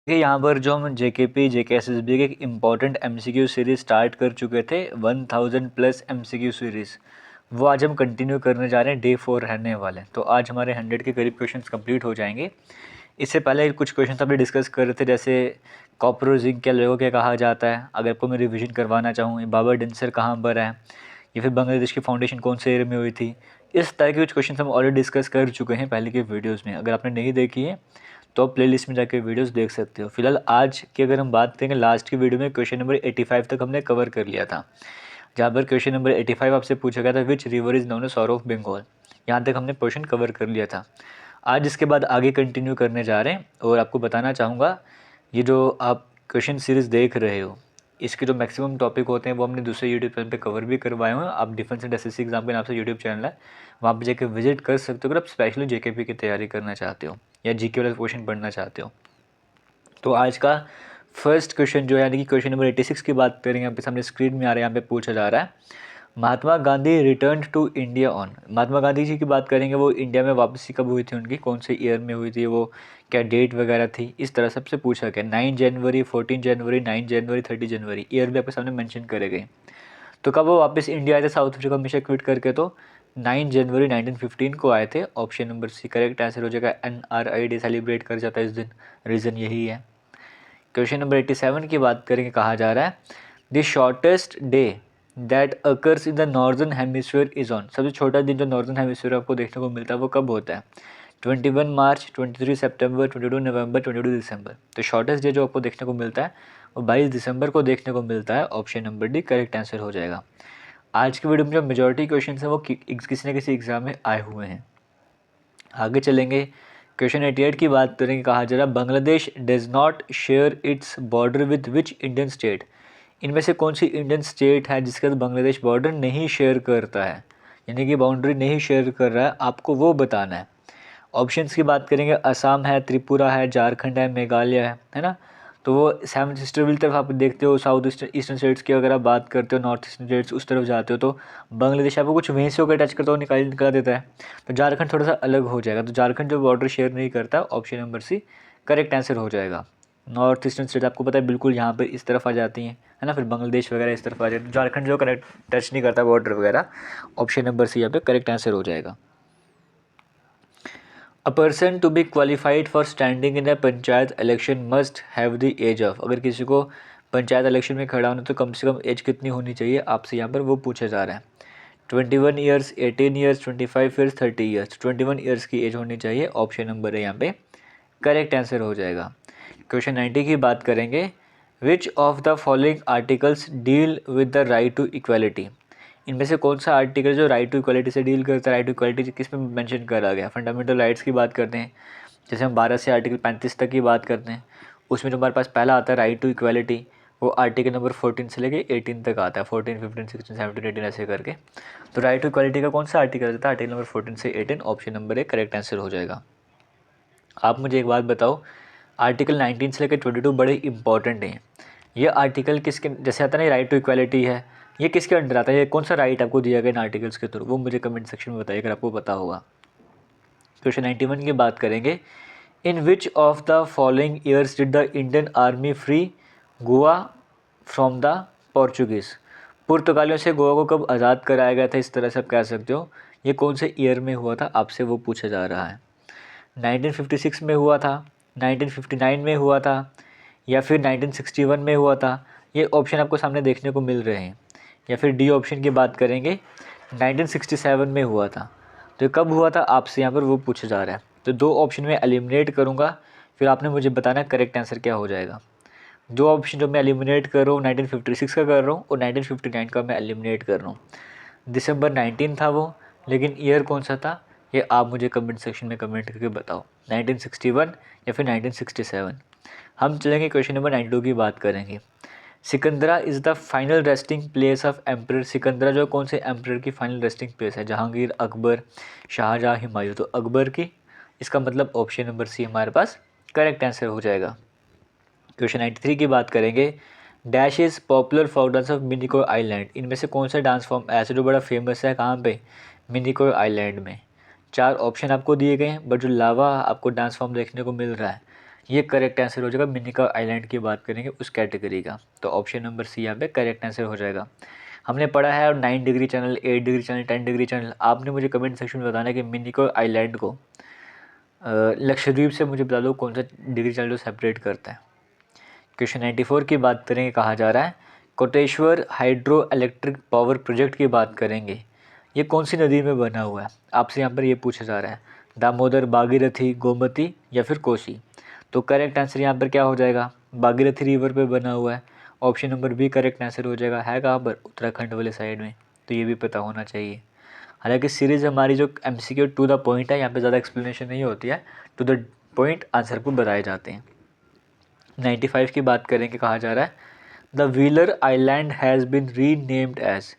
देखिए यहाँ पर जो हम जेकेपी जेकेएसएसबी के एक इम्पॉर्टेंट एमसीक्यू सीरीज़ स्टार्ट कर चुके थे 1000 प्लस एमसीक्यू सीरीज़, वो आज हम कंटिन्यू करने जा रहे हैं। डे 4 रहने वाले, तो आज हमारे 100 के करीब क्वेश्चंस कंप्लीट हो जाएंगे। इससे पहले कुछ क्वेश्चन हमने डिस्कस कर रहे थे, जैसे कॉपर जिंक क्या लोगों क्या कहा जाता है। अगर आपको मैं रिविजन करवाना चाहूँ, बाबर डेंसर कहाँ पर है, या फिर बांग्लादेश की फाउंडेशन कौन से एरिया में हुई थी, इस तरह के कुछ क्वेश्चन हम ऑलरेडी डिस्कस कर चुके हैं पहले के वीडियोज़ में। अगर आपने नहीं देखी है तो आप प्लेलिस्ट में जाकर वीडियोस देख सकते हो। फिलहाल आज की अगर हम बात करेंगे, लास्ट की वीडियो में क्वेश्चन नंबर 85 तक हमने कवर कर लिया था, जहाँ पर क्वेश्चन नंबर 85 आपसे पूछा गया था which river is known as sorrow of Bengal. यहाँ तक हमने क्वेश्चन कवर कर लिया था। आज इसके बाद आगे कंटिन्यू करने जा रहे हैं, और आपको बताना चाहूँगा ये जो आप क्वेश्चन सीरीज़ देख रहे हो, इसके जो मैक्सिमम टॉपिक होते हैं वो हमने दूसरे यूट्यूब चैनल पे कवर भी करवाए हुए हैं। आप डिफेंस एंड एसएससी एग्जाम के नाम से यूट्यूब चैनल है, वहाँ पे जाकर विजिट कर सकते हो अगर आप स्पेशली जेकेपी की तैयारी करना चाहते हो या जीके वाला क्वेश्चन पढ़ना चाहते हो। तो आज का फर्स्ट क्वेश्चन जो है, यानी कि क्वेश्चन नंबर 86 की बात करेंगे। यहाँ पे सामने स्क्रीन में आ रहा है, यहाँ पे पूछा जा रहा है Mahatma Gandhi return to India on. Mahatma Gandhi ji की बात करेंगे, वो इंडिया में वापसी कब हुई थी उनकी, कौन से ईयर में हुई थी, वो क्या डेट वगैरह थी, इस तरह सबसे पूछा गया। 9 जनवरी, 14 जनवरी, 9 जनवरी, 30 जनवरी, ईयर भी आपके सामने मेंशन करे गए। तो कब वो वापस इंडिया आए थे साउथ अफ्रीका हमेशा क्विट करके, तो 9 जनवरी 1915 को आए थे। Option number C correct answer हो जाएगा। NRI डे सेलिब्रेट कर जाता है इस दिन, रीज़न यही है। क्वेश्चन नंबर 87 की बात करेंगे, कहा जा रहा है the shortest day that occurs in the northern hemisphere is on. सबसे छोटा दिन जो नॉर्दर्न हेमिस्फीयर आपको देखने को मिलता है वो कब होता है? 21 मार्च, 23 सितंबर, 22 नवंबर, 22 दिसंबर। तो शॉर्टेस्ट डे जो आपको देखने को मिलता है वो 22 दिसंबर को देखने को मिलता है। Option number D correct answer हो जाएगा। आज की वीडियो में जो मेजॉरिटी क्वेश्चन हैं वो किसी न किसी एग्जाम में आए हुए हैं। आगे चलेंगे, क्वेश्चन 88 की बात करेंगे। कहा जा रहा है Bangladesh does not share its border with which Indian state. इनमें से कौन सी इंडियन स्टेट है जिसके साथ बांग्लादेश बॉर्डर नहीं शेयर करता है, यानी कि बाउंड्री नहीं शेयर कर रहा है, आपको वो बताना है। ऑप्शंस की बात करेंगे, असम है, त्रिपुरा है, झारखंड है, मेघालय है ना। तो वो सेवन सिस्टर विल तरफ आप देखते हो, साउथ ईस्टर्न स्टेट्स की अगर आप बात करते हो, नॉर्थ ईस्टर्न स्टेट्स उस तरफ जाते हो, तो बांग्लादेश आपको कुछ वहीं से होकर टच करता हुआ निकला देता है। तो झारखंड थोड़ा सा अलग हो जाएगा, तो झारखंड जो बॉर्डर शेयर नहीं करता, option number C correct answer हो जाएगा। नॉर्थ ईस्टर्न स्टेट आपको पता है बिल्कुल यहाँ पर इस तरफ आ जाती हैं, है ना, फिर बांग्लादेश वगैरह इस तरफ आ जाती है। झारखंड जो करेक्ट टच नहीं करता बॉर्डर वगैरह, ऑप्शन नंबर सी यहाँ पे करेक्ट आंसर हो जाएगा। A person to be qualified for standing in a panchayat election must have the age of. अगर किसी को पंचायत इलेक्शन में खड़ा होना तो कम से कम एज कितनी होनी चाहिए, आपसे यहाँ पर वो पूछा जा रहा है। 21 years, 18 years, 25 years, 30 years. 21 years की एज होनी चाहिए, ऑप्शन नंबर है यहाँ पे करेक्ट आंसर हो जाएगा। क्वेश्चन 90 की बात करेंगे, which of the following articles deal with the right to equality. इनमें से कौन सा आर्टिकल जो राइट टू इक्वालिटी से डील करता है? राइट टू इक्वालिटी किस में मेंशन करा गया? फंडामेंटल राइट्स की बात करते हैं, जैसे हम 12 से आर्टिकल 35 तक की बात करते हैं, उसमें जो हमारे पास पहला आता है राइट टू इक्वालिटी, वो आर्टिकल नंबर 14 से लेके 18 तक आता है, 14, 15, 16, 17, 18 ऐसे करके। तो राइट टू इक्वालिटी का कौन सा आर्टिकल आता है? आर्टिकल नंबर 14 से 18, option number A correct answer हो जाएगा। आप मुझे एक बात बताओ, आर्टिकल 19 से लेकर 22 बड़े इंपॉर्टेंट हैं। ये आर्टिकल किसके, जैसे आता है ना राइट टू इक्वालिटी है, ये किसके अंडर आता है? ये कौन सा राइट आपको दिया गया इन आर्टिकल्स के थ्रू, वो मुझे कमेंट सेक्शन में बताइए अगर आपको पता होगा। क्वेश्चन 91 की बात करेंगे, in which of the following years did the Indian army free Goa from the Portuguese. पुर्तगालियों से गोवा को कब आज़ाद कराया गया था, इस तरह से आप कह सकते हो। ये कौन से ईयर में हुआ था, आपसे वो पूछा जा रहा है। 1956 में हुआ था, 1959 में हुआ था, या फिर 1961 में हुआ था। ये ऑप्शन आपको सामने देखने को मिल रहे हैं। या फिर डी ऑप्शन की बात करेंगे, 1967 में हुआ था। तो ये कब हुआ था, आपसे यहाँ पर वो पूछा जा रहा है। तो दो ऑप्शन में एलिमिनेट करूँगा, फिर आपने मुझे बताना करेक्ट आंसर क्या हो जाएगा। दो ऑप्शन जो मैं एलिमिनेट कर रहा हूँ, 1956 का कर रहा हूँ और 1959 का मैं एलिमिनेट कर रहा हूँ। दिसंबर 19 था वो, लेकिन ईयर कौन सा था ये आप मुझे कमेंट सेक्शन में कमेंट करके बताओ, 1961 या फिर 1967। हम चलेंगे क्वेश्चन नंबर 92 की बात करेंगे। Sikandra is the final resting place of emperor. Sikandra जो कौन से एम्परर की फाइनल रेस्टिंग प्लेस है? जहांगीर, अकबर, शाहजहाँ, हुमायूं। तो अकबर की, इसका मतलब ऑप्शन नंबर सी हमारे पास करेक्ट आंसर हो जाएगा। क्वेश्चन 93 की बात करेंगे, dash is popular folk dance of Minicoy island. इनमें से कौन सा डांस फॉर्म ऐसे जो बड़ा फेमस है, कहाँ पे? मिनिकोय आइलैंड में। चार ऑप्शन आपको दिए गए हैं, बट जो लावा आपको डांस फॉर्म देखने को मिल रहा है ये करेक्ट आंसर हो जाएगा, मिनिकॉय आइलैंड की बात करेंगे उस कैटेगरी का। तो ऑप्शन नंबर सी यहाँ पे करेक्ट आंसर हो जाएगा। हमने पढ़ा है 9 degree channel, 8 degree channel, 10 degree channel. आपने मुझे कमेंट सेक्शन में बताना है कि मिनिकॉय आइलैंड को लक्षद्वीप से मुझे बता दो कौन सा डिग्री चैनल सेपरेट करता है। क्वेश्चन 94 की बात करेंगे, कहा जा रहा है Koteshwar hydro electric power project की बात करेंगे, ये कौन सी नदी में बना हुआ है। आपसे यहाँ पर ये पूछा जा रहा है, दामोदर, भागीरथी, गोमती या फिर कोसी। तो करेक्ट आंसर यहाँ पर क्या हो जाएगा, भागीरथी रिवर पे बना हुआ है। Option number B correct answer हो जाएगा। है कहाँ पर, उत्तराखंड वाले साइड में, तो ये भी पता होना चाहिए। हालांकि सीरीज़ हमारी जो MCQ टू द पॉइंट है, यहाँ पे ज़्यादा एक्सप्लेनेशन नहीं होती है, टू द पॉइंट आंसर को बताए जाते हैं। 95 की बात करेंगे, कहा जा रहा है the Wheeler island has been renamed as.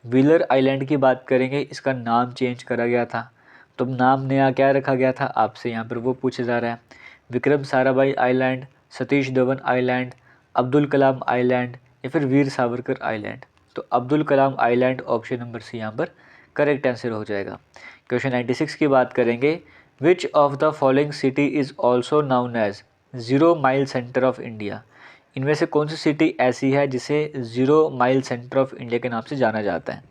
Wheeler island की बात करेंगे, इसका नाम चेंज करा गया था। तो नाम नया क्या रखा गया था, आपसे यहाँ पर वो पूछा जा रहा है। Vikram Sarabhai island, Satish Dhawan island, Abdul Kalam island या फिर वीर सावरकर आइलैंड। तो Abdul Kalam island option number सी यहाँ पर करेक्ट आंसर हो जाएगा। क्वेश्चन 96 की बात करेंगे, which of the following city is also known as 0 mile centre of India. इनमें से कौन सी सिटी ऐसी है जिसे 0 माइल सेंटर ऑफ इंडिया के नाम से जाना जाता है।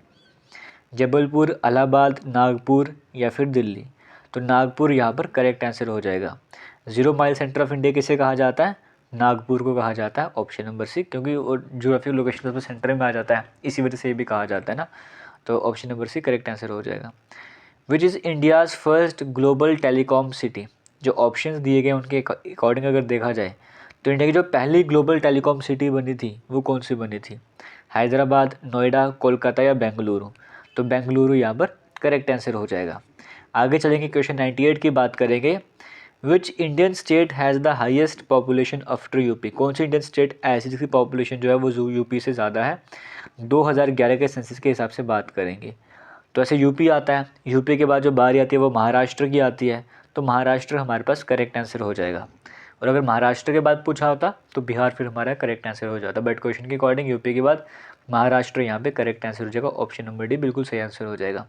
जबलपुर, इलाहाबाद, नागपुर या फिर दिल्ली। तो नागपुर यहाँ पर करेक्ट आंसर हो जाएगा। 0 माइल सेंटर ऑफ इंडिया किसे कहा जाता है, नागपुर को कहा जाता है। ऑप्शन नंबर सी, क्योंकि वो ज्योग्राफिकल लोकेशन पर सेंटर में आ जाता है, इसी वजह से ये भी कहा जाता है ना। तो option number C correct answer हो जाएगा। Which is India's first global telecom city. जो ऑप्शंस दिए गए उनके अकॉर्डिंग अगर देखा जाए तो इंडिया की जो पहली ग्लोबल टेलीकॉम सिटी बनी थी वो कौन सी बनी थी, हैदराबाद, नोएडा, कोलकाता या बेंगलुरु। तो बेंगलुरु यहाँ पर करेक्ट आंसर हो जाएगा। आगे चलेंगे, क्वेश्चन 98 की बात करेंगे, which Indian state has the highest population after UP. कौन सी इंडियन स्टेट ऐसी जिसकी पॉपुलेशन जो है वो यूपी से ज़्यादा है। 2011 के सेंसस के हिसाब से बात करेंगे तो ऐसे यूपी आता है, यूपी के बाद जो बारी आती है वो महाराष्ट्र की आती है। तो महाराष्ट्र हमारे पास करेक्ट आंसर हो जाएगा। और अगर महाराष्ट्र के बाद पूछा होता तो बिहार फिर हमारा करेक्ट आंसर हो जाता, बट क्वेश्चन के अकॉर्डिंग यूपी के बाद महाराष्ट्र यहाँ पे करेक्ट आंसर हो जाएगा। ऑप्शन नंबर डी बिल्कुल सही आंसर हो जाएगा।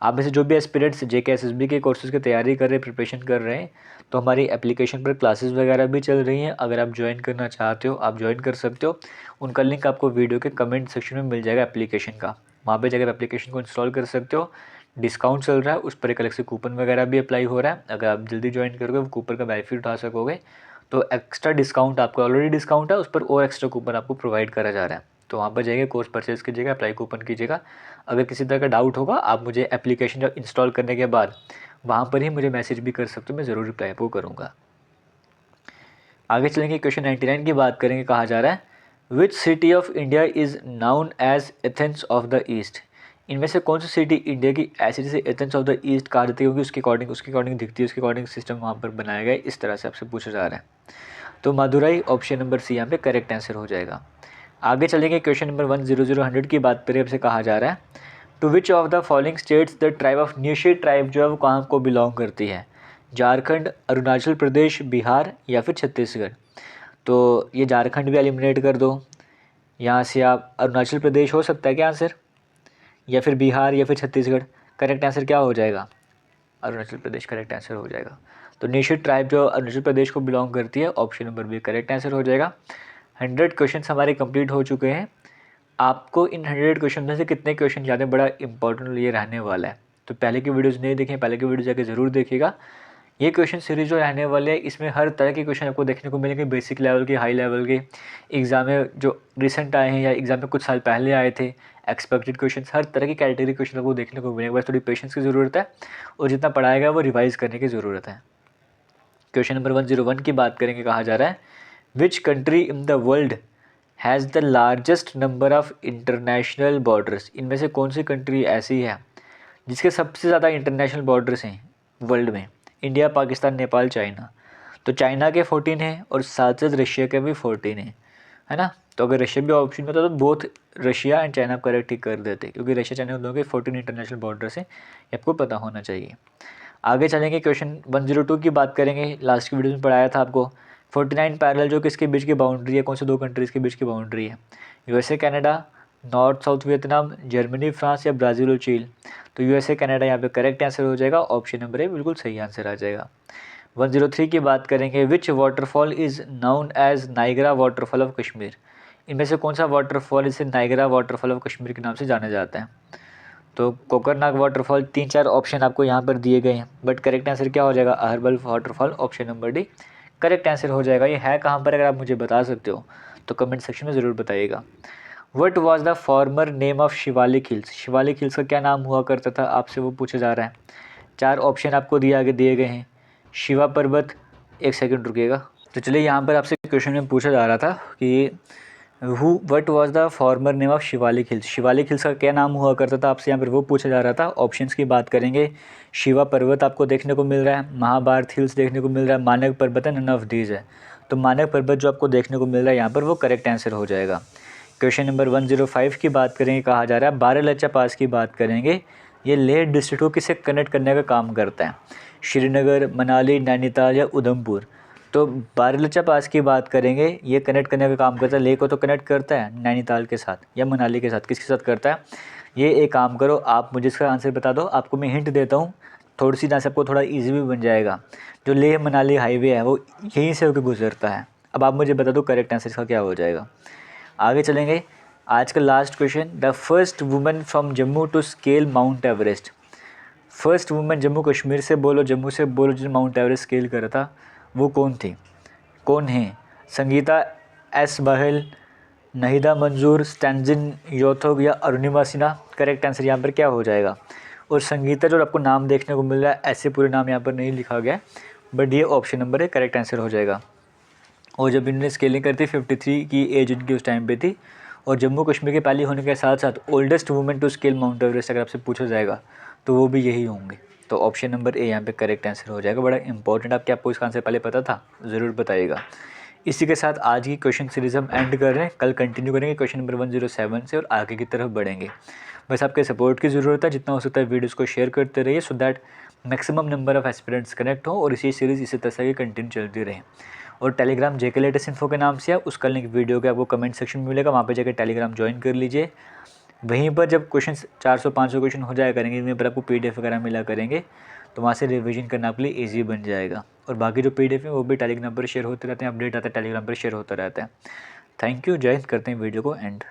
आप में से जो भी एस्पिरेंट्स JK SSB के कोर्सेज की तैयारी कर रहे हैं, प्रिपरेशन कर रहे हैं, तो हमारी एप्लीकेशन पर क्लासेस वगैरह भी चल रही हैं। अगर आप ज्वाइन करना चाहते हो आप ज्वाइन कर सकते हो। उनका लिंक आपको वीडियो के कमेंट सेक्शन में मिल जाएगा एप्लीकेशन का, वहाँ पे जाकर एप्लीकेशन को इंस्टॉल कर सकते हो। डिस्काउंट चल रहा है, उस पर एक अलग से कूपन वगैरह भी अप्लाई हो रहा है। अगर आप जल्दी ज्वाइन करोगे वो कूपन का बेनिफिट उठा सकोगे। तो एक्स्ट्रा डिस्काउंट, आपको ऑलरेडी डिस्काउंट है, उस पर और एक्स्ट्रा कूपन आपको प्रोवाइड करा जा रहा है। तो वहाँ पर जाइए, कोर्स परचेज कीजिएगा, अप्लाई कूपन कीजिएगा। अगर किसी तरह का डाउट होगा आप मुझे एप्लीकेशन जब इंस्टॉल करने के बाद वहाँ पर ही मुझे मैसेज भी कर सकते हो, मैं ज़रूर रिप्लाई आपको करूँगा। आगे चलेंगे, क्वेश्चन 99 की बात करेंगे। कहा जा रहा है which city of India is known as Athens of the east. इनमें से कौन सी सिटी इंडिया की ऐसी जिसे एथेंस ऑफ द ईस्ट कहा जाती है, क्योंकि उसके अकॉर्डिंग दिखती है, उसके अकॉर्डिंग सिस्टम वहाँ पर बनाया गया है। इस तरह से आपसे पूछा जा रहा है। तो मदुरई ऑप्शन नंबर सी यहाँ पे करेक्ट आंसर हो जाएगा। आगे चलेंगे, क्वेश्चन नंबर 100 की बात करें, आपसे कहा जा रहा है to which of the following states the tribe of Nyishi tribe जो है वो कहाँ को बिलोंग करती है। झारखंड, अरुणाचल प्रदेश, बिहार या फिर छत्तीसगढ़। तो ये झारखंड भी एलिमिनेट कर दो, यहाँ से आप अरुणाचल प्रदेश हो सकता है क्या आंसर, या फिर बिहार या फिर छत्तीसगढ़। करेक्ट आंसर क्या हो जाएगा, अरुणाचल प्रदेश करेक्ट आंसर हो जाएगा। तो निश्चित ट्राइब जो अरुणाचल प्रदेश को बिलोंग करती है, option number B correct answer हो जाएगा। 100 क्वेश्चन हमारे कंप्लीट हो चुके हैं। आपको इन 100 क्वेश्चन में से कितने क्वेश्चन ज़्यादा बड़ा इंपॉर्टेंट ये रहने वाला है। तो पहले की वीडियोज़ नहीं देखें, पहले की वीडियो जाकर ज़रूर देखिएगा। ये क्वेश्चन सीरीज जो रहने वाले हैं इसमें हर तरह के क्वेश्चन आपको देखने को मिलेंगे, बेसिक लेवल के, हाई लेवल के, एग्जाम में जो रिसेंट आए हैं या एग्जाम में कुछ साल पहले आए थे, एक्सपेक्टेड क्वेश्चन, हर तरह की कैटेगरी क्वेश्चन आपको देखने को मिलेंगे। बस थोड़ी पेशेंस की ज़रूरत है और जितना पढ़ाएगा वो रिवाइज करने की ज़रूरत है। क्वेश्चन नंबर 101 की बात करेंगे। कहा जा रहा है which country in the world has the largest number of international borders. इनमें से कौन सी कंट्री ऐसी है जिसके सबसे ज़्यादा इंटरनेशनल बॉर्डर्स हैं वर्ल्ड में। India, Pakistan, Nepal, China. तो चाइना के 14 हैं और साथ साथ रशिया के भी 14 हैं, है ना। तो अगर रशिया भी ऑप्शन में होता तो both Russia and China correct ही कर देते, क्योंकि रशिया चाइना दोनों के 14 इंटरनेशनल बॉर्डर्स हैं, ये आपको पता होना चाहिए। आगे चलेंगे, क्वेश्चन 102 की बात करेंगे। लास्ट की वीडियो में पढ़ाया था आपको 49 पैरेलल जो किसके बीच की बाउंड्री है, कौन से दो कंट्रीज़ के बीच की बाउंड्री है। USA Canada, north south Vietnam, Germany, France या ब्राज़ील और चीन। तो USA कनाडा यहाँ पे करेक्ट आंसर हो जाएगा। ऑप्शन नंबर ए बिल्कुल सही आंसर आ जाएगा। 103 की बात करेंगे, which waterfall is known as Niagara waterfall of Kashmir. इनमें से कौन सा वाटरफॉल इसे नाइगरा वाटरफॉल ऑफ कश्मीर के नाम से जाना जाता है। तो कोकरनाग वाटरफॉल, 3-4 ऑप्शन आपको यहाँ पर दिए गए हैं, बट करेक्ट आंसर क्या हो जाएगा, Aharbal waterfall, option number D correct answer हो जाएगा। ये है कहाँ पर, अगर आप मुझे बता सकते हो तो कमेंट सेक्शन में ज़रूर बताइएगा। What was the former name of Shivalik hills, Shivalik hills का क्या नाम हुआ करता था, आपसे वो पूछा जा रहा है। 4 ऑप्शन आपको दिए गए हैं, शिवा पर्वत, एक सेकंड रुकिएगा। तो चलिए यहाँ पर आपसे क्वेश्चन में पूछा जा रहा था कि what was the former name of Shivalik hills, Shivalik hills का क्या नाम हुआ करता था, आपसे यहाँ पर वो पूछा जा रहा था। ऑप्शंस की बात करेंगे, शिवा पर्वत आपको देखने को मिल रहा है, महाभारत हिल्स देखने को मिल रहा है, मानक पर्वत है, नन ऑफ दीज है। तो मानक पर्वत जो आपको देखने को मिल रहा है यहाँ पर, वो करेक्ट आंसर हो जाएगा। क्वेश्चन नंबर 105 की बात करेंगे, कहा जा रहा है बारालाचा पास की बात करेंगे, ये लेह डिस्ट्रिक्ट को किसे कनेक्ट करने का काम करता है, श्रीनगर, मनाली, नैनीताल या उधमपुर। तो बारालाचा पास की बात करेंगे, ये कनेक्ट करने का काम करता है, लेह को तो कनेक्ट करता है नैनीताल के साथ या मनाली के साथ, किसके साथ करता है। ये एक काम करो, आप मुझे इसका आंसर बता दो, आपको मैं हिंट देता हूँ, थोड़ी सी ना सबको थोड़ा ईजी भी बन जाएगा। जो लेह मनाली हाईवे है वो यहीं से होकर गुजरता है। अब आप मुझे बता दो करेक्ट आंसर इसका क्या हो जाएगा। आगे चलेंगे, आज का last question, the first women from Jammu to scale Mount Everest. First women Jammu Kashmir से बोलो, जम्मू से बोलो, जिसने माउंट एवरेस्ट स्केल करा था, वो कौन थी, कौन है। संगीता एस बहल, नहिदा मंजूर, स्टैंजिन योथोग या अरुणिमा सिन्हा। करेक्ट आंसर यहाँ पर क्या हो जाएगा। और संगीता जो आपको नाम देखने को मिल रहा है, ऐसे पूरे नाम यहाँ पर नहीं लिखा गया, बट ये ऑप्शन नंबर है, करेक्ट आंसर हो जाएगा। और जब इन्होंने स्केलिंग करती 53 की एज इनकी उस टाइम पे थी, और जम्मू कश्मीर के पहले होने के साथ साथ oldest women to scale Mount Everest अगर आपसे पूछा जाएगा तो वो भी यही होंगे। तो ऑप्शन नंबर ए यहाँ पे करेक्ट आंसर हो जाएगा। बड़ा इंपॉर्टेंट, आपको इसका आंसर पहले पता था, ज़रूर बताइएगा। इसी के साथ आज की क्वेश्चन सीरीज़ हम एंड कर रहे हैं, कल कंटिन्यू करेंगे क्वेश्चन नंबर 107 से और आगे की तरफ बढ़ेंगे। बस आपके सपोर्ट की ज़रूरत है, जितना हो सकता है वीडियोज़ को शेयर करते रहिए, so that maximum number of aspirants connect हो और इसी सीरीज़ इसी तरह से कंटिन्यू चलती रहे। और टेलीग्राम जेके लेटेस्ट इन्फो के नाम से है, उसका लिंक वीडियो के आपको कमेंट सेक्शन में मिलेगा, वहाँ पे जाकर टेलीग्राम ज्वाइन कर लीजिए। वहीं पर जब क्वेश्चन 400-500 क्वेश्चन हो जाया करेंगे, इनमें पर आपको PDF वगैरह मिला करेंगे, तो वहाँ से रिवीजन करना आपके लिए ईजी बन जाएगा। और बाकी जो PDF है वो भी टेलीग्राम पर शेयर होते रहते हैं, अपडेट आता है टेलीग्राम पर शेयर होता रहता है। थैंक यू, जय हिंद, करते हैं वीडियो को एंड।